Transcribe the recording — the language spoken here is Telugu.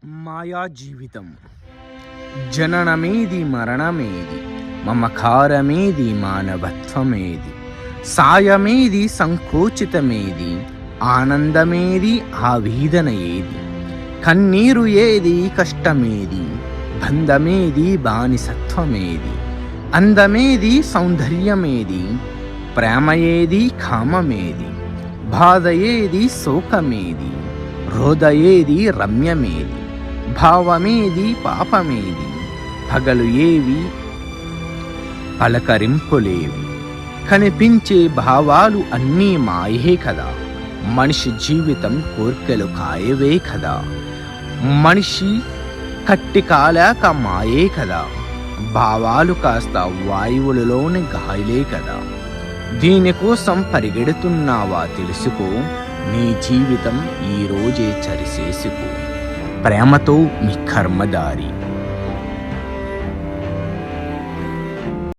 మాయా జీవితం. జననమేది మరణమేది, మమకారమేది మానవత్వమేది, సాయమేది సంకోచితమేది, ఆనందమేది ఆవేదన ఏది, కన్నీరు ఏది కష్టమేది, బంధమేది బానిసత్వమేది, అందమేది సౌందర్యమేది, ప్రేమ ఏది కామమేది, బాధ ఏది శోకమేది, రోధ ఏది రమ్యమేది, భావమేది పాపమేది, పగలు ఏవి పలకరింపులేవి, కనిపించే భావాలు అన్నీ మాయే కదా. మనిషి జీవితం కోర్కెలు కాయవే కదా. మనిషి కట్టి కాలాక మాయే కదా. భావాలు కాస్త వాయువులలోని గాయలే కదా. దీనికోసం పరిగెడుతున్నావా తెలుసుకో, నీ జీవితం ఈరోజే చరిసేసుకో. ప్రేమతో మీ కర్మదారి.